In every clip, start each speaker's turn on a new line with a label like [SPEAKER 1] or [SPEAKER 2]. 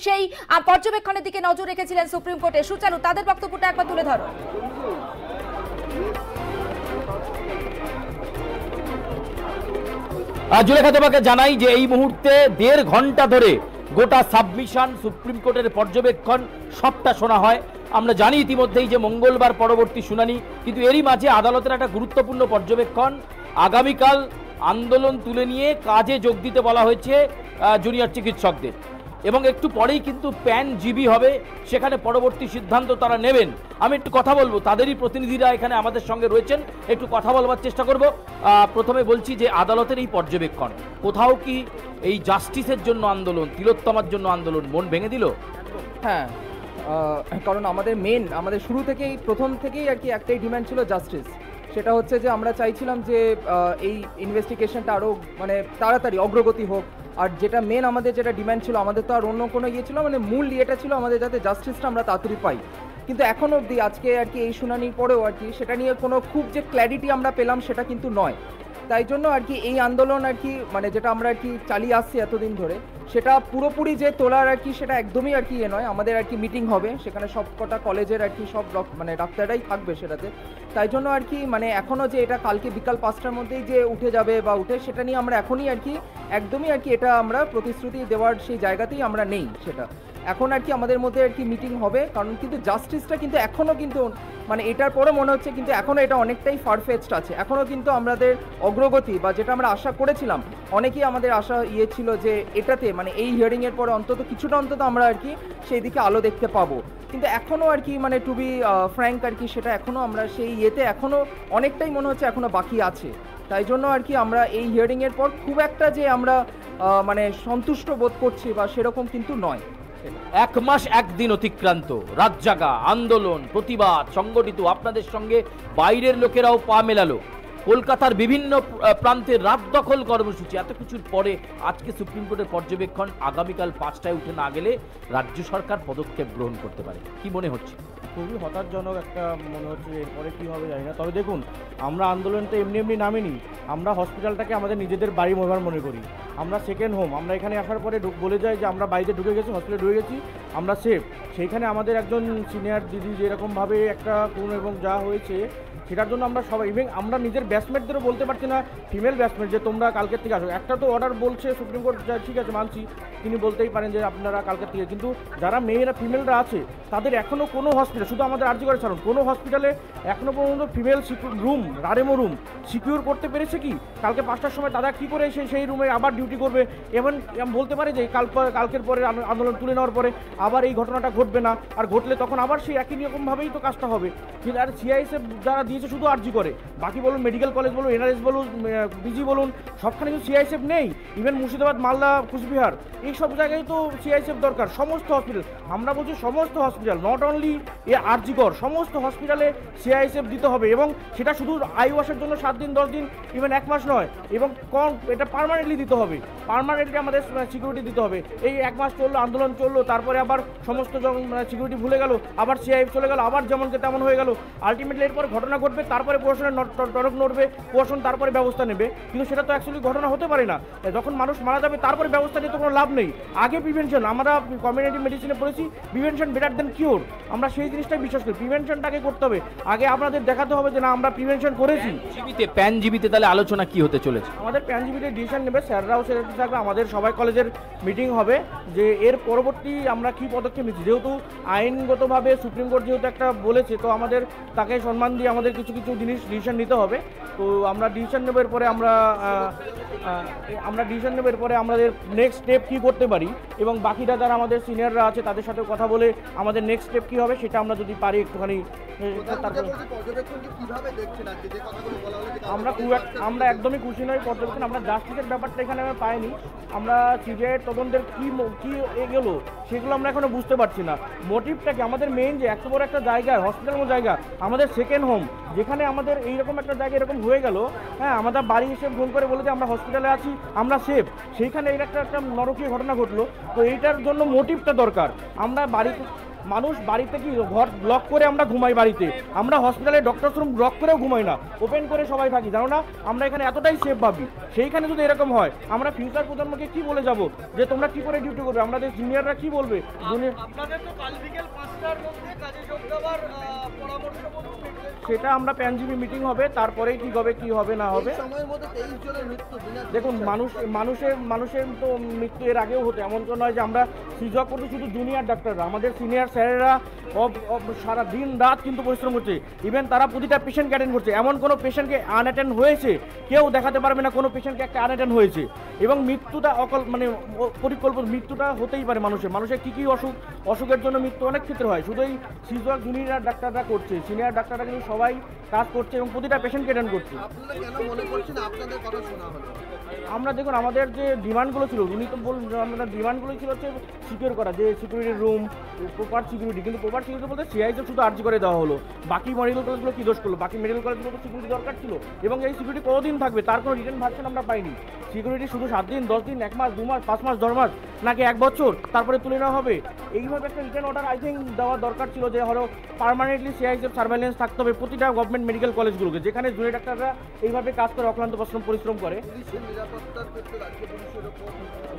[SPEAKER 1] সেই পর্যবেক্ষণের দিকে নজর রেখেছিলেন সুপ্রিম কোর্টে। সুচারু, তাদের বক্তব্যটা একবার তুলে ধরো।
[SPEAKER 2] জুলেখা, তোমাকে জানাই যে এই মুহূর্তে 1.5 ঘন্টা ধরে গোটা সাবমিশন, সুপ্রিম কোর্টের পর্যবেক্ষণ সবটা শোনা হয়। আমরা জানি ইতিমধ্যেই যে মঙ্গলবার পরবর্তী শুনানি, কিন্তু এরই মাঝে আদালতের একটা গুরুত্বপূর্ণ পর্যবেক্ষণ। আগামীকাল আন্দোলন তুলে নিয়ে কাজে যোগ দিতে বলা হয়েছে জুনিয়র চিকিৎসকদের, এবং একটু পরেই কিন্তু প্যান জিবি হবে, সেখানে পরবর্তী সিদ্ধান্ত তারা নেবেন। আমি একটু কথা বলবো, তাদেরই প্রতিনিধিরা এখানে আমাদের সঙ্গে রয়েছেন, একটু কথা বলবার চেষ্টা করব। প্রথমে বলছি যে আদালতের এই পর্যবেক্ষণ, কোথাও কি এই জাস্টিসের জন্য আন্দোলন, তিলোত্তমার জন্য আন্দোলন মন ভেঙে দিল?
[SPEAKER 3] হ্যাঁ, কারণ আমাদের শুরু থেকেই, প্রথম থেকেই আর কি একটাই ডিমান্ড ছিল জাস্টিস। সেটা হচ্ছে যে আমরা চাইছিলাম যে এই ইনভেস্টিগেশনটা আরও মানে তাড়াতাড়ি অগ্রগতি হোক। আর যেটা আমাদের যেটা ডিমান্ড ছিল, আমাদের তো আর অন্য কোনো ইয়ে ছিল, মানে মূল ইয়েটা ছিল আমাদের যাতে জাস্টিসটা আমরা তাড়াতাড়ি পাই। কিন্তু এখন অবধি আজকে আর কি এই শুনানির পরেও আর কি সেটা নিয়ে কোনো খুব যে ক্ল্যারিটি আমরা পেলাম সেটা কিন্তু নয়। তাই জন্য আর কি এই আন্দোলন আর কি মানে যেটা আমরা আর কি চালিয়ে আসছি এতদিন ধরে, সেটা পুরোপুরি যে তোলার আর কি সেটা একদমই আর কি নয়। আমাদের আর কি মিটিং হবে, সেখানে সব কটা কলেজের আর কি সব মানে ডাক্তাররাই থাকবে সেটাতে। তাই জন্য আর কি মানে এখনও যে এটা কালকে বিকাল 5টার মধ্যেই যে উঠে যাবে বা উঠে, সেটা নিয়ে আমরা এখনই আর কি একদমই আর কি এটা আমরা প্রতিশ্রুতি দেওয়ার সেই জায়গাতেই আমরা নেই। সেটা এখন আর কি আমাদের মধ্যে আর কি মিটিং হবে, কারণ কিন্তু জাস্টিসটা কিন্তু এখনও কিন্তু মানে এটার পরে মনে হচ্ছে কিন্তু এখনও এটা অনেকটাই ফারফেচড আছে। এখনও কিন্তু আমাদের অগ্রগতি বা যেটা আমরা আশা করেছিলাম, অনেকেই আমাদের আশা ছিল যে এটাতে মানে এই হিয়ারিংয়ের পরে অন্তত কিছুটা অন্তত আমরা আর কি সেই দিকে আলো দেখতে পাবো। কিন্তু এখনও আর কি মানে টু বি ফ্র্যাঙ্ক আর কি সেটা এখনও আমরা সেই ইয়েতে এখনও অনেকটাই মনে হচ্ছে এখনও বাকি আছে। তাই জন্য আর কি আমরা এই হিয়ারিংয়ের পর খুব একটা যে আমরা মানে সন্তুষ্ট বোধ করছি বা সেরকম কিন্তু নয়।
[SPEAKER 2] 1 মাস 1 দিন অতিক্রান্ত, রাত জাগা আন্দোলন, প্রতিবাদ সংগঠিত, আপনাদের সঙ্গে বাইরের লোকেরাও পা মেলালো, কলকাতার বিভিন্ন প্রান্তে রাত দখল কর্মসূচি, এত কিছুর পরে আজকে সুপ্রিম কোর্টের পর্যবেক্ষণ। আগামীকাল 5টায় উঠে না গেলে রাজ্য সরকার পদক্ষেপ গ্রহণ করতে পারে, কি মনে হচ্ছে?
[SPEAKER 4] খুবই হতাশজনক একটা মনে হচ্ছে, এরপরে কী হবে জানি না। তবে দেখুন, আমরা আন্দোলনটা এমনি নামিনি, আমরা হসপিটালটাকে আমাদের নিজেদের বাড়ি মনে করি। আমরা সেকেন্ড হোম। আমরা এখানে আসার পরে বলে যাই যে আমরা বাড়িতে ঢুকে গেছি, হসপিটালে ঢুকে গেছি, আমরা সেফ। সেইখানে আমাদের একজন সিনিয়র দিদি যেরকমভাবে একটা খুন এবং যা হয়েছে, সেটার জন্য আমরা সবাই, ইভেন আমরা নিজের ব্যাচমেটদেরও বলতে পারছি না, ফিমেল ব্যাচমেট, যে তোমরা কালকের থেকে আসো। একটা তো অর্ডার বলছে সুপ্রিম কোর্ট, ঠিক আছে মানছি, তিনি বলতেই পারেন যে আপনারা কালকের থেকে, কিন্তু যারা মেয়েরা ফিমেলরা আছে তাদের এখনও কোনো হসপিটাল, শুধু আমাদের আরজি করে ছাড়ুন, কোনো হসপিটালে এখনও পর্যন্ত ফিমেল রুম, রারেমো রুম সিকিউর করতে পেরেছে কি? কালকে 5টার সময় তারা কী করে সেই রুমে আবার ডিউটি করবে? এমন বলতে পারে যে কালকের পরে আন্দোলন তুলে নেওয়ার পরে আবার এই ঘটনাটা ঘটবে না, আর ঘটলে তখন আবার সেই একই রকমভাবেই তো কাজটা হবে। কিন্তু আর সিআইএসএফ যারা দিয়েছে শুধু আরজি করে, বাকি বলুন মেডিকেল কলেজ বলুন, এনআরএস বলুন, পিজি বলুন, সবখানে কিন্তু সিআইএসএফ নেই। ইভেন মুর্শিদাবাদ, মালদা, কুচবিহার, এই সব জায়গায় তো সিআইএসএফ দরকার। সমস্ত হসপিটাল, আমরা বলছি সমস্ত হসপিটাল, নট অনলি আরজি কর, সমস্ত হসপিটালে সিআইএসএফ দিতে হবে। এবং সেটা শুধু আইওয়াসের জন্য 7 দিন 10 দিন, ইভেন 1 মাস নয়, এবং এটা পার্মানেন্টলি দিতে হবে। পার্মানেন্টলি আমাদের সিকিউরিটি দিতে হবে। এই 1 মাস চললো, আন্দোলন চললো, তারপরে আবার সমস্ত সিকিউরিটি ভুলে গেল, আবার সিআইএফ চলে গেল, আবার যেমনকে তেমন হয়ে গেল। আলটিমেটলি এরপর ঘটনা ঘটবে, তারপরে প্রশাসনের টনক নড়বে, প্রশাসন তারপরে ব্যবস্থা নেবে। কিন্তু সেটা তো অ্যাকচুয়ালি ঘটনা হতে পারে না। যখন মানুষ মারা যাবে তারপরে ব্যবস্থা নিয়ে তো কোনো লাভ নেই। আগে প্রিভেনশন, আমরা কমিউনিটি মেডিসিনে পড়েছি প্রিভেনশন বেটার দেন কিওর। আমরা সেই জিনিসটাই বিশ্বাস করি, প্রিভেনশনটাকে করতে হবে। আগে আপনাদের দেখাতে হবে যে না আমরা প্রিভেনশন করেছি।
[SPEAKER 2] প্যানজিবিতে তাহলে আলোচনা কি হতে চলেছে?
[SPEAKER 4] আমাদের প্যানজিবিতে ডিসিশন নেবে, স্যাররাও সেক্রেটারি থাকবে, আমাদের সবাই কলেজের মিটিং হবে যে এর পরবর্তী আমরা কি পদক্ষেপ নিচ্ছি। যেহেতু আইনগতভাবে সুপ্রিম কোর্ট যেহেতু একটা বলেছে, তো আমাদের তাকে সম্মান দিয়ে আমাদের কিছু জিনিস ডিসিশন নিতে হবে। তো আমরা ডিসিশন নেবার পরে আমাদের নেক্সট স্টেপ কী করতে পারি, এবং বাকিরা যারা আমাদের সিনিয়ররা আছে তাদের সাথে কথা বলে আমাদের নেক্সট স্টেপ কী হবে সেটা আমরা যদি পারি একটুখানি। আমরা একদমই খুশি নই পর্যবেক্ষণ। আমরা জাস্টিসের ব্যাপারটা এখানে আমরা পাইনি। আমরা সিবিআইয়ের তদন্তের কী এগোলো সেগুলো আমরা এখনো বুঝতে পারছি না। মোটিভটা কি? আমাদের মেইন যে এত বড় একটা জায়গা, হসপিটাল মতো জায়গা, আমাদের সেকেন্ড হোম, যেখানে আমাদের এইরকম একটা জায়গা এরকম হয়ে গেল, হ্যাঁ, আমাদের বাড়ি এসে ফোন করে বলে যে আমরা হসপিটালে আছি, আমরা সেফ, সেইখানে এই একটা নরকীয় ঘটনা ঘটলো। তো এইটার জন্য মোটিভটা দরকার। আমরা বাড়িতে মানুষ বাড়িতে কি ঘর ব্লক করে আমরা ঘুমাই, বাড়িতে আমরা হসপিটালে ডক্টরস রুম ব্লক করেও ঘুমাই না, ওপেন করে সবাই থাকি, জানো না আমরা এখানে এতটাই সেফ ভাবি। সেইখানে যদি এরকম হয় আমরা ফিউচার প্রজন্মকে কি বলে যাব যে তোমরা কি করে ডিউটি করবে, আমাদের জুনিয়ররা কি বলবে?
[SPEAKER 5] আপনাদের তো কাল বিকেল 5টার মধ্যে কাজে যোগ দেওয়ার পরামর্শ বলুন।
[SPEAKER 4] সেটা আমরা প্যানজিবি মিটিং হবে, তারপরেই ঠিক হবে কি হবে না হবে।
[SPEAKER 5] সময়ের মধ্যে 23 জনের মৃত্যু।
[SPEAKER 4] দেখুন মানুষের তো মৃত্যু এর আগেও হতো, এমন তো নয় যে আমরা সিজক করতে শুধু জুনিয়র ডাক্তাররা, আমাদের সিনিয়র স্যারেরা সারা দিন রাত কিন্তু পরিশ্রম করছে, ইভেন তারা প্রতিটা পেশেন্টকে অ্যাটেন্ড করছে। এমন কোনো পেশেন্টকে আনঅ্যাটেন্ড হয়েছে কেউ দেখাতে পারবে না কোনো পেশেন্টকে একটা আনঅ্যাটেন্ড হয়েছে। এবং মৃত্যুটা পরিকল্পিত মৃত্যুটা হতেই পারে মানুষের কী কী অসুখের জন্য মৃত্যু অনেক ক্ষেত্রে হয়, শুধু এই সিজক জুনিয়র ডাক্তাররা করছে, সিনিয়র ডাক্তাররা কিন্তু সবাই কাজ করছে এবং প্রতিটা পেশেন্টকে অ্যাটেন্ড করছে।
[SPEAKER 5] আপনারা কেন মনে করছেন আপনাদের কথা শোনা হলো?
[SPEAKER 4] আমরা দেখুন আমাদের যে ডিমান্ডগুলো ছিল, উনি তো আমাদের ডিমান্ডগুলো ছিল হচ্ছে সিকিউর করা, যে সিকিউরিটি রুম, প্রপার সিকিউরিটি, কিন্তু প্রপার সিকিউরিটি বলতে সিআইতে শুধু আর্জি করে দেওয়া হলো, বাকি মেডিকেল কলেজগুলো কী দোষ করলো? বাকি মেডিকেল কলেজগুলো তো সিকিউরিটি দরকার ছিল, এবং এই সিকিউরিটি কতদিন থাকবে তার কোনো রিটার্ন ভার্সন আমরা পাইনি। সিকিউরিটি শুধু 7 দিন, 10 দিন, 1 মাস, 2 মাস, 5 মাস, 10 মাস, নাকি 1 বছর তারপরে তুলে নেওয়া হবে? এইভাবে একটা রিটার্ন অর্ডার আই থিঙ্ক দেওয়া দরকার ছিল, যে হলো পার্মানেন্টলি সিআইএসএফ সার্ভেলেন্স থাকতে হবে প্রতিটা গভর্নমেন্ট মেডিকেল কলেজগুলোকে, যেখানে জুনিয়র ডাক্তাররা এইভাবে কাজ করে অক্লান্ত পরিশ্রম করে।
[SPEAKER 5] পুলিশের নিরাপত্তার ক্ষেত্রে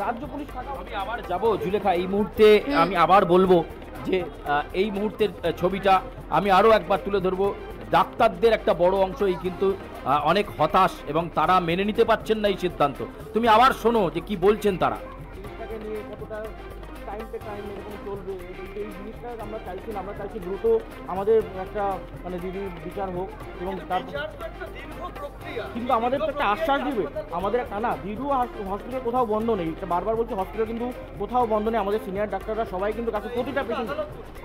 [SPEAKER 4] রাজ্য পুলিশ থাকা।
[SPEAKER 2] আমি আবার যাব জুলেখা, এই মুহূর্তে আমি আবার বলবো যে এই মুহূর্তের ছবিটা আমি আরও একবার তুলে ধরবো। ডাক্তারদের একটা বড় অংশই কিন্তু অনেক হতাশ এবং তারা মেনে নিতে পারছেন না এই সিদ্ধান্ত। তুমি আবার শোনো যে কি বলছেন তারা।
[SPEAKER 4] জিনিসটাকে নিয়ে কতটা টাইম পে টাইম এরকম চলবে, এই জিনিসটা আমরা চাইছি দ্রুত আমাদের একটা দিদি বিচার হোক, এবং তারপর কিন্তু আমাদের তো একটা আশ্বাস দিবে, আমাদের দীর্ঘ হসপিটাল কোথাও বন্ধ নেই, বারবার বলছি হসপিটাল কিন্তু কোথাও বন্ধ নেই, আমাদের সিনিয়র ডাক্তাররা সবাই কিন্তু কাছে প্রতিটা পেশেন্ট।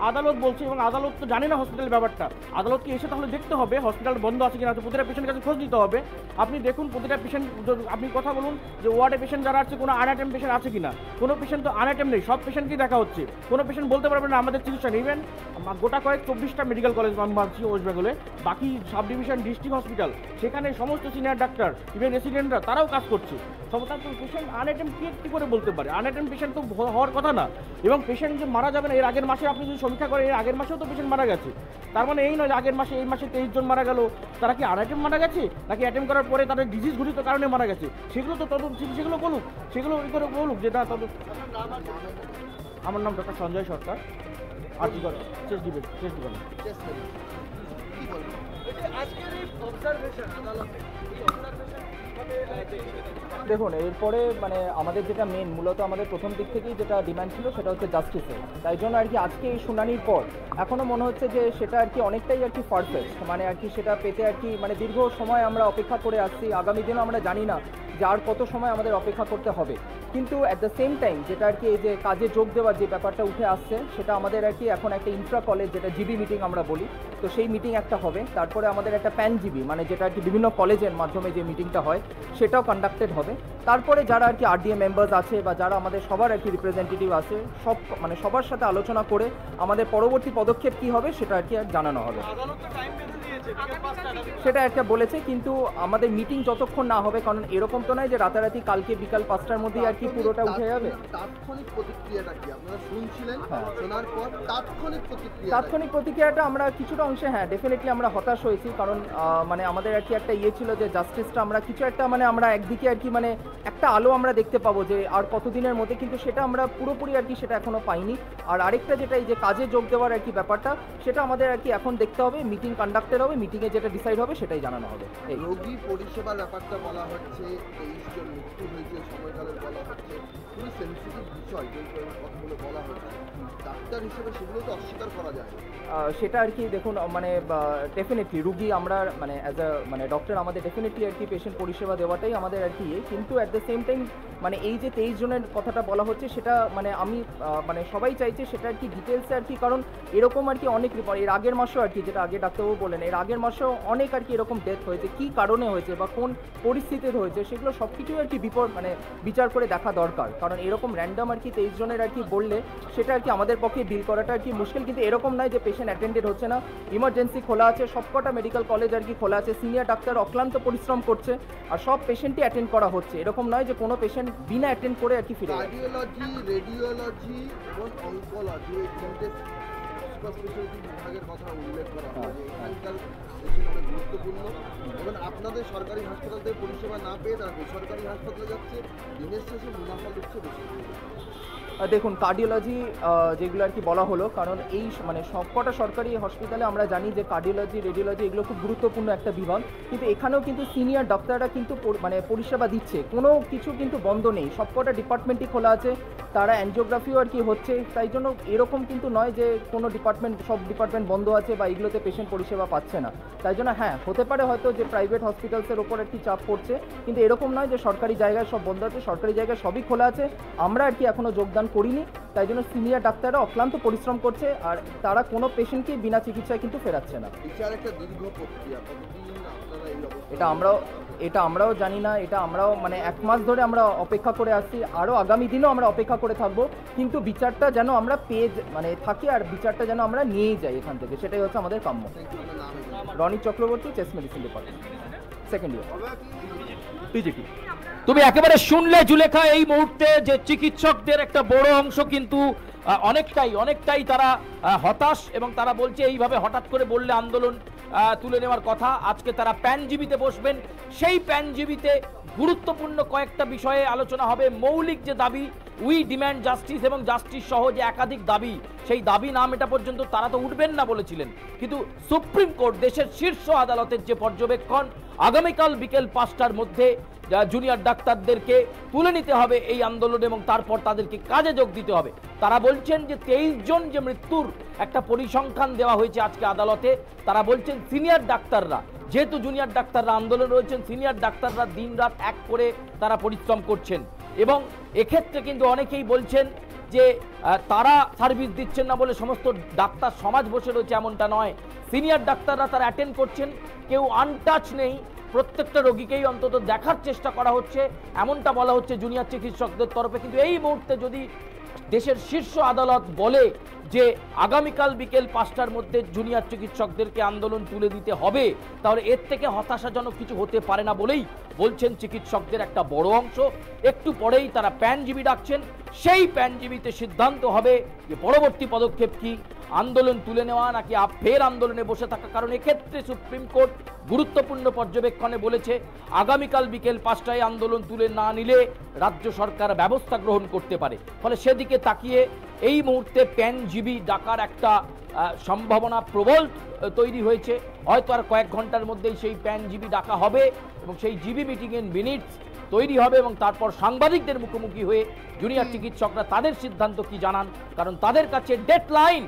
[SPEAKER 4] আদালত বলছে, এবং আদালত তো জানে না হসপিটালের ব্যাপারটা, আদালতকে এসে তাহলে দেখতে হবে হসপিটাল বন্ধ আছে কিনা, প্রতিটা পেশেন্টের কাছে খোঁজ নিতে হবে। আপনি দেখুন প্রতিটা পেশেন্ট, আপনি কথা বলুন যে ওয়ার্ডে পেশেন্ট যারা আছে কোনো আনঅ্যাটেম পেশেন্ট আছে কিনা, কোনো পেশেন্ট তো আনঅ্যাটেম নেই, সব পেশেন্টকেই দেখা হচ্ছে, কোনো পেশেন্ট বলতে পারবে না আমাদের চিকিৎসা নেই। ইভেন গোটা কয়েক 24টা মেডিকেল কলেজ আমি ভাবছি ওয়েস্ট বেঙ্গলে, বাকি সাব ডিভিশন ডিস্ট্রিক্ট হসপিটাল, সেখানে সমস্ত সিনিয়র ডাক্তার ইভেন রেসিডেন্টরা তারাও কাজ করছে। সমস্ত পেশেন্ট আনঅ্যাটেম কী করে বলতে পারে? আনঅ্যাটেম পেশেন্ট তো হওয়ার কথা না, এবং পেশেন্ট যে মারা যাবে না, এর আগের মাসে আপনি যদি সমীক্ষা করেন এর আগের মাসেও তো পেশেন্ট মারা গেছে, তার মানে এই নয় যে আগের মাসে এই মাসে 23 জন মারা গেল, তারা কি আনঅ্যাটেম মারা গেছে নাকি অ্যাটেম্প করার পরে তাদের ডিজিজ ঘটিত কারণে মারা গেছে? সেগুলো তো সেগুলো বলুক, সেগুলো করে বলুক যে না তদন্ত। আমার নাম ডক্টর সঞ্জয় সরকার, আর্জি করে চেস্ট ডিপার্টমেন্ট।
[SPEAKER 3] দেখুন এরপরে আমাদের যেটা মূলত আমাদের প্রথম দিক থেকেই যেটা ডিমান্ড ছিল সেটা হচ্ছে জাস্টিসের, তাই জন্য আজকে এই শুনানির পর এখনও মনে হচ্ছে যে সেটা অনেকটাই ফারফেস্ট, সেটা পেতে দীর্ঘ সময় আমরা অপেক্ষা করে আসছি, আগামী দিনও আমরা জানি না যে আর কত সময় আমাদের অপেক্ষা করতে হবে। কিন্তু অ্যাট দ্য সেম টাইম যেটা এই যে কাজে যোগ দেওয়ার যে ব্যাপারটা উঠে আসছে, সেটা আমাদের এখন একটা ইন্ট্রা কলেজ যেটা জিবি মিটিং আমরা বলি, তো সেই মিটিং একটা হবে। তারপরে আমাদের একটা প্যান জিবি যেটা বিভিন্ন কলেজের মাধ্যমে যে মিটিংটা হয় সেটাও কন্ডাক্টেড হবে। তারপরে যারা আরডিএ মেম্বার্স আছে বা যারা আমাদের সবার রিপ্রেজেন্টেটিভ আছে, সব সবার সাথে আলোচনা করে আমাদের পরবর্তী পদক্ষেপ কী হবে সেটা জানানো হবে। সেটা একটা বলেছে, কিন্তু আমাদের মিটিং যতক্ষণ না হবে, কারণ এরকম তো নয় যে রাতারাতি কালকে বিকাল 5টার মধ্যেই পুরোটা উঠে যাবে।
[SPEAKER 5] তাৎক্ষণিক প্রতিক্রিয়াটা কি আপনারা শুনছিলেন? শোনার পর তাৎক্ষণিক
[SPEAKER 3] প্রতিক্রিয়াটা আমরা কিছুটা অংশে ডেফিনেটলি আমরা হতাশ হয়েছি, কারণ আমাদের একটা ছিল যে জাস্টিসটা আমরা কিছু একটা আমরা একদিকে একটা আলো আমরা দেখতে পাবো যে আর কতদিনের মধ্যে, কিন্তু সেটা আমরা পুরোপুরি সেটা এখনো পাইনি। আর আরেকটা যেটা এই যে কাজে যোগ দেওয়ার ব্যাপারটা, সেটা আমাদের এখন দেখতে হবে, মিটিং কন্ডাক্টেড হবে, মিটিংয়ে যেটা ডিসাইড হবে সেটাই জানানো হবে। এই
[SPEAKER 5] রোগী পরিষেবার ব্যাপারটা বলা হচ্ছে, 23 জন মৃত্যু হয়েছে সময়কালের বলা হচ্ছে, খুবই সেন্সিটিভ বিষয় যে কথাগুলো বলা হচ্ছে, ডাক্তার হিসেবে সেগুলো তো অস্বীকার করা যায়।
[SPEAKER 3] সেটা দেখুন ডেফিনেটলি রুগী আমরা অ্যাজ আ ডক্টর আমাদের ডেফিনেটলি পেশেন্ট পরিষেবা দেওয়াটাই আমাদের কিন্তু অ্যাট দ্য সেম টাইম এই যে 23 জনের কথাটা বলা হচ্ছে সেটা আমি সবাই চাইছে সেটা ডিটেলসে কারণ এরকম অনেক এর আগের মাসেও যেটা আগে ডাক্তারবাবু বলেন, এর আগের মাসেও অনেক এরকম ডেথ হয়েছে, কী কারণে হয়েছে বা কোন পরিস্থিতিতে হয়েছে, সেগুলো সব কিছুই বিচার করে দেখা দরকার। কারণ এরকম র্যান্ডম 23 জনের বললে সেটা আমাদের পক্ষে ডিল করাটা মুশকিল। কিন্তু এরকম নয় যে পেশেন্ট অ্যাটেন্ডেড হচ্ছে না, ইমার্জেন্সি খোলা আছে, সবকটা মেডিকেল কলেজ খোলা আছে, সিনিয়র ডাক্তার অক্লান্ত পরিশ্রম করছে, আর সব পেশেন্টই অ্যাটেন্ড করা হচ্ছে। এরকম নয় যে কোনো পেশেন্ট বিনা অ্যাটেন্ড করে ফিরে।
[SPEAKER 5] কার্ডিওলজি, রেডিওলজি এবং অনকোলজি এই তিনটে সুপার স্পেশালিটি বিভাগের কথা উল্লেখ করা হয় যে এখানকার পেশেন্ট অনেক গুরুত্বপূর্ণ এবং আপনাদের সরকারি হাসপাতাল থেকে পরিষেবা না পেয়ে তারা বেসরকারি হাসপাতালে যাচ্ছে, দিনের শেষে মুনাফা দিচ্ছে বেশি।
[SPEAKER 3] দেখুন, কার্ডিওলজি যেগুলো আর কি বলা হলো, কারণ এই মানে সবকটা সরকারি হসপিটালে আমরা জানি যে কার্ডিওলজি, রেডিওলজি এগুলো খুব গুরুত্বপূর্ণ একটা বিভাগ, কিন্তু এখানেও কিন্তু সিনিয়র ডাক্তাররা কিন্তু মানে পরিষেবা দিচ্ছে, কোনো কিছু কিন্তু বন্ধ নেই, সবকটা ডিপার্টমেন্টই খোলা আছে, তারা অ্যানজিওগ্রাফিও আর কি হচ্ছে, তাই জন্য এরকম কিন্তু নয় যে কোনো ডিপার্টমেন্ট, সব ডিপার্টমেন্ট বন্ধ আছে বা এগুলোতে পেশেন্ট পরিষেবা পাচ্ছে না। তাই জন্য হ্যাঁ, হতে পারে হয়তো যে প্রাইভেট হসপিটালসের ওপর একটি চাপ পড়ছে, কিন্তু এরকম নয় যে সরকারি জায়গায় সব বন্ধ আছে, সরকারি জায়গায় সবই খোলা আছে। আমরা আর কি এখনও যোগদান করিনি, তাই জন্য সিনিয়র ডাক্তাররা অক্লান্ত পরিশ্রম করছে আর তারা কোনো পেশেন্টকে বিনা চিকিৎসায় কিন্তু ফেরাচ্ছে না।
[SPEAKER 5] বিচার একটা দীর্ঘ প্রক্রিয়া, কতদিন আপনারা এই অবস্থা?
[SPEAKER 3] এটা আমরাও জানি না, এটা আমরাও মানে 1 মাস ধরে আমরা অপেক্ষা করে আসছি, আরও আগামী দিনও আমরা অপেক্ষা করে থাকবো, কিন্তু বিচারটা যেন আমরা পেয়ে মানে থাকি আর বিচারটা যেন আমরা নিয়েই যাই এখান থেকে, সেটাই হচ্ছে আমাদের কাম্য। Roni Chakraborty, chest medicine department, second year, PGT.
[SPEAKER 2] তুমি একেবারে শুনলে জুলেখা, এই মুহূর্তে যে চিকিৎসকদের একটা বড় অংশ কিন্তু অনেকটাই তারা হতাশ, এবং তারা বলছে এইভাবে হঠাৎ করে বললে আন্দোলন তুলে নেওয়ার কথা। আজকে তারা প্যানজিবিতে বসবেন, সেই প্যানজিবিতে গুরুত্বপূর্ণ কয়েকটা বিষয়ে আলোচনা হবে। মৌলিক যে দাবি, উই ডিম্যান্ড জাস্টিস, এবং জাস্টিস সহ যে একাধিক দাবি, সেই দাবি না মেটা পর্যন্ত তারা তো উঠবেন না বলেছিলেন। কিন্তু সুপ্রিম কোর্ট, দেশের শীর্ষ আদালতের যে পর্যবেক্ষণ, আগামীকাল বিকেল 5টার মধ্যে জুনিয়র ডাক্তারদেরকে তুলে নিতে হবে এই আন্দোলন এবং তারপর তাদেরকে কাজে যোগ দিতে হবে। তারা বলছেন যে 23 জন যে মৃত্যুর একটা পরিসংখ্যান দেওয়া হয়েছে আজকে আদালতে, তারা বলছেন সিনিয়র ডাক্তাররা, যেহেতু জুনিয়র ডাক্তাররা আন্দোলন রয়েছেন, সিনিয়র ডাক্তাররা দিনরাত এক করে তারা পরিশ্রম করছেন, এবং এক্ষেত্রে কিন্তু অনেকেই বলছেন যে তারা সার্ভিস দিচ্ছেন না বলে সমস্ত ডাক্তার সমাজ বসে রয়েছে, এমনটা নয়। সিনিয়র ডাক্তাররা তারা অ্যাটেন্ড করছেন, কেউ আনটাচ নেই, প্রত্যেকটা রোগীকেই অন্তত দেখার চেষ্টা করা হচ্ছে, এমনটা বলা হচ্ছে জুনিয়র চিকিৎসকদের তরফে। কিন্তু এই মুহূর্তে যদি দেশের শীর্ষ আদালত বলে যে আগামীকাল বিকেল 5টার মধ্যে জুনিয়র চিকিৎসকদেরকে আন্দোলন তুলে দিতে হবে, তাহলে এর থেকে হতাশাজনক কিছু হতে পারে না বলেই বলছেন চিকিৎসকদের একটা বড় অংশ। একটু পরেই তারা প্যানজিবি ডাকছেন, সেই প্যানজিবিতে সিদ্ধান্ত হবে যে পরবর্তী পদক্ষেপ কি, আন্দোলন তুলে নেওয়া নাকি ফের আন্দোলনে বসে থাকা। কারণ এক্ষেত্রে সুপ্রিম কোর্ট গুরুত্বপূর্ণ পর্যবেক্ষণে বলেছে আগামীকাল বিকেল 5টায় আন্দোলন তুলে না নিলে রাজ্য সরকার ব্যবস্থা গ্রহণ করতে পারে। ফলে সেদিকে তাকিয়ে এই মুহূর্তে প্যানজিবি ডাকার একটা সম্ভাবনা প্রবল তৈরি হয়েছে। হয়তো আর কয়েক ঘন্টার মধ্যেই সেই প্যানজিবি ডাকা হবে এবং সেই জিবি মিটিংয়ের মিনিটস তৈরি হবে, এবং তারপর সাংবাদিকদের মুখোমুখি হয়ে জুনিয়র চিকিৎসকরা তাদের সিদ্ধান্ত কি জানান, কারণ তাদের কাছে ডেডলাইন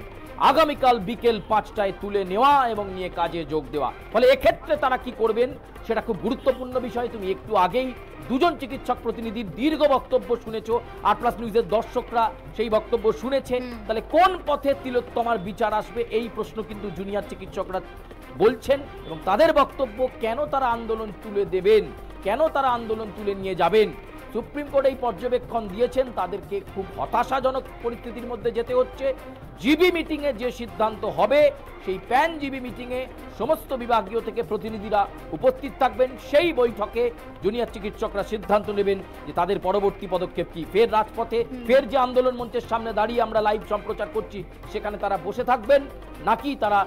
[SPEAKER 2] আগামীকাল বিকেল 5টায় তুলে নেওয়া এবং নিয়ে কাজে যোগ দেওয়া। ফলে এক্ষেত্রে তারা কি করবেন সেটা খুব গুরুত্বপূর্ণ বিষয়। তুমি একটু আগেই দুজন চিকিৎসক প্রতিনিধির দীর্ঘ বক্তব্য শুনেছো, আর+ নিউজের দর্শকরা সেই বক্তব্য শুনেছে। তাহলে কোন পথে তিলোত্তমার বিচার আসবে, এই প্রশ্ন কিন্তু জুনিয়র চিকিৎসকরা বলছেন, এবং তাদের বক্তব্য কেন তারা আন্দোলন তুলে দেবেন, কেন তারা আন্দোলন তুলে নিয়ে যাবেন। সুপ্রিম কোর্ট এই পর্যবেক্ষণ দিয়েছেন, তাদেরকে খুব হতাশাজনক পরিস্থিতির মধ্যে যেতে হচ্ছে। জিবি মিটিংয়ে যে সিদ্ধান্ত হবে, সেই প্যানজিবি মিটিংয়ে সমস্ত বিভাগীয় থেকে প্রতিনিধিরা উপস্থিত থাকবেন। সেই বৈঠকে জুনিয়র চিকিৎসকরা সিদ্ধান্ত নেবেন যে তাদের পরবর্তী পদক্ষেপ কি। ফের রাজপথে, ফের যে আন্দোলন মঞ্চের সামনে দাঁড়িয়ে আমরা লাইভ সম্প্রচার করছি সেখানে তারা বসে থাকবেন, নাকি তারা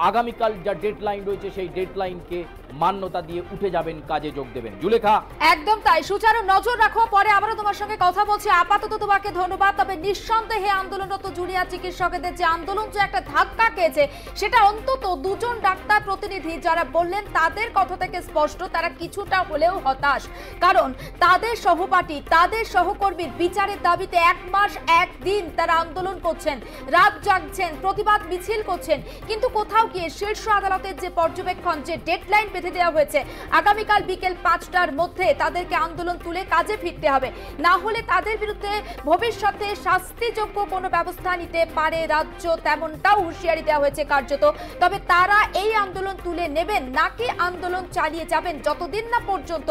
[SPEAKER 2] আগামীকাল যা ডেডলাইন রয়েছে সেই ডেডলাইনকে মান্যতা দিয়ে উঠে যাবেন, কাজে যোগ দেবেন। জুলেখা,
[SPEAKER 1] একদম তাই। সুচারু, নজর রাখো, পরে আবারও তোমার সঙ্গে কথা বলছি। আপাতত তোমাকে ধন্যবাদ। তবে নিঃসন্দেহে আন্দোলনরত জুনিয়র চিকিৎসকদের যে আন্দোলন যে একটা ধাক্কা খেয়েছে, সেটা অন্তত দুজন ডাক্তার প্রতিনিধি যারা বললেন তাদের কথা থেকে স্পষ্ট, তারা কিছুটা হলেও হতাশ। কারণ তাদের সহপাঠী, তাদের সহকর্মীর বিচারের দাবিতে 1 মাস 1 দিন তারা আন্দোলন করছেন, রাত জাগছেন, প্রতিবাদ মিছিল করছেন, কিন্তু কোথাও গিয়ে শীর্ষ আদালতের যে পর্যবেক্ষণ, যে ডেডলাইন বেঁধে দেওয়া হয়েছে আগামীকাল বিকেল 5টার মধ্যে তাদেরকে আন্দোলন তুলে কাজে ফিরতে হবে, না হলে তাদের বিরুদ্ধে ভবিষ্যতে শাস্তিযোগ্য কোনো ব্যবস্থা নিতে পারে রাজ্য, তেমনটাও হুঁশিয়ারি দেওয়া হয়েছে কার্যত। তবে তারা এই আন্দোলন তুলে নেবেন নাকি আন্দোলন চালিয়ে যাবেন যতদিন না পর্যন্ত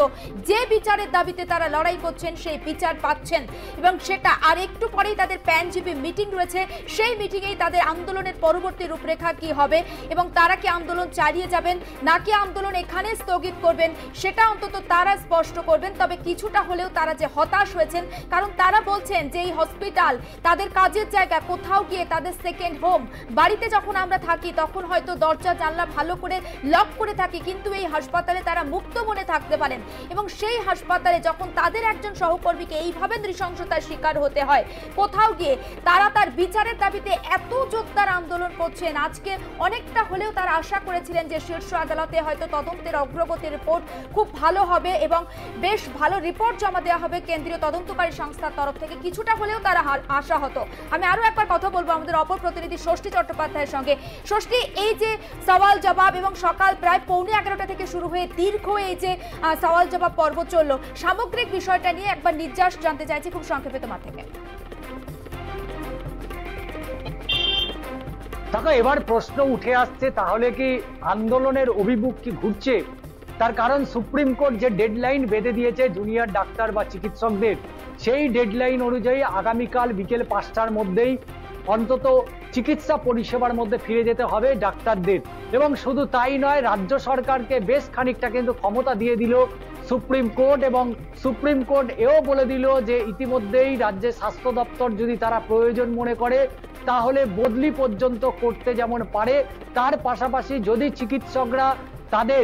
[SPEAKER 1] যে বিচারের দাবিতে তারা লড়াই করছেন সেই বিচার পাচ্ছেন, এবং সেটা আর একটু পরেই তাদের প্যানজিবি মিটিং রয়েছে, সেই মিটিংয়েই তাদের আন্দোলনের পরবর্তী রূপরেখা কি হবে, এবং তারা কি আন্দোলন চালিয়ে যাবেন নাকি আন্দোলন এখানে স্থগিত করবেন সেটা অন্তত তারা স্পষ্ট করবেন। তবে কিছুটা হলেও তারা যে হতাশ হয়েছেন, কারণ তারা বলছেন যে এই হসপিটাল তাদের কাজের জায়গা, কোথাও গিয়ে তাদের সেকেন্ড হোম। বাড়িতে যখন আমরা থাকি তখন হয়তো দরজা জানলা ভালো করে লক করে থাকি, কিন্তু এই হাসপাতালে তারা মুক্ত মনে থাকতে পারেন। এবং সেই হাসপাতালে যখন তাদের একজন সহকর্মীকে এইভাবে নৃশংসতার শিকার হতে হয়, কোথাও গিয়ে তারা তার বিচারের দাবিতে এত জোরদার আন্দোলন করছেন। আজকে অনেকটা হলেও তারা আশা করেছিলেন যে শীর্ষ আদালতে হয়তো তদন্তের অগ্রগতির রিপোর্ট খুব ভালো হবে এবং বেশ ভালো রিপোর্ট জমা দেওয়া হবে কেন্দ্রীয় তদন্তকারী সংস্থার তরফ থেকে, কিছুটা হলেও তারা আশা হতো। আমি আরো একবার কথা বলবো আমাদের অপর প্রতিনিধি ষষ্ঠী চট্টোপাধ্যায়ের সঙ্গে। ষষ্ঠী, এই যে সওয়াল জবাব এবং সকাল প্রায় 11:15 থেকে শুরু হয়ে দীর্ঘ এই যে সওয়াল জবাব পর্ব চললো, সামগ্রিক বিষয়টা নিয়ে একবার নির্যাস জানতে চাইছি খুব সংক্ষেপে তোমার থেকে।
[SPEAKER 6] দেখো, এবার প্রশ্ন উঠে আসছে, তাহলে কি আন্দোলনের অভিমুখ কি ঘুরছে? তার কারণ সুপ্রিম কোর্ট যে ডেডলাইন বেঁধে দিয়েছে জুনিয়র ডাক্তার বা চিকিৎসকদের, সেই ডেডলাইন অনুযায়ী আগামীকাল বিকেল 5টার মধ্যেই অন্তত চিকিৎসা পরিষেবার মধ্যে ফিরে যেতে হবে ডাক্তারদের। এবং শুধু তাই নয়, রাজ্য সরকারকে বেশ খানিকটা কিন্তু ক্ষমতা দিয়ে দিল সুপ্রিম কোর্ট, এবং সুপ্রিম কোর্ট এও বলে দিল যে ইতিমধ্যেই রাজ্যের স্বাস্থ্য দপ্তর যদি তারা প্রয়োজন মনে করে তাহলে বদলি পর্যন্ত করতে যেমন পারে। তার পাশাপাশি যদি চিকিৎসকরা তাদের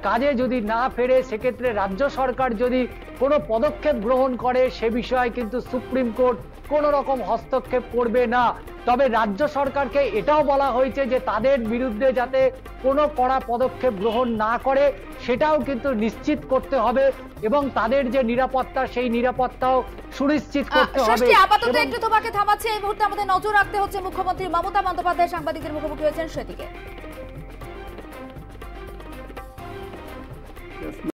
[SPEAKER 6] কাজে যদি না ফেরে, সেক্ষেত্রে রাজ্য সরকার যদি কোনো পদক্ষেপ গ্রহণ করে সে বিষয়ে কিন্তু সুপ্রিম কোর্ট কোনো রকম হস্তক্ষেপ করবে না। তবে রাজ্য সরকারকে এটাও বলা হয়েছে যে তাদের বিরুদ্ধে যাতে কোনো কড়া পদক্ষেপ গ্রহণ না করে সেটাও কিন্তু নিশ্চিত করতে হবে, এবং তাদের যে নিরাপত্তা সেই নিরাপত্তাও সুনিশ্চিত করতে হবে।
[SPEAKER 1] আপাতত একটু তোমাকে থামাচ্ছে, এই মুহূর্তে আমাদের নজর রাখতে হচ্ছে মুখ্যমন্ত্রী মমতা বন্দ্যোপাধ্যায় সাংবাদিকদের মুখোমুখি হয়েছেন সেদিকে।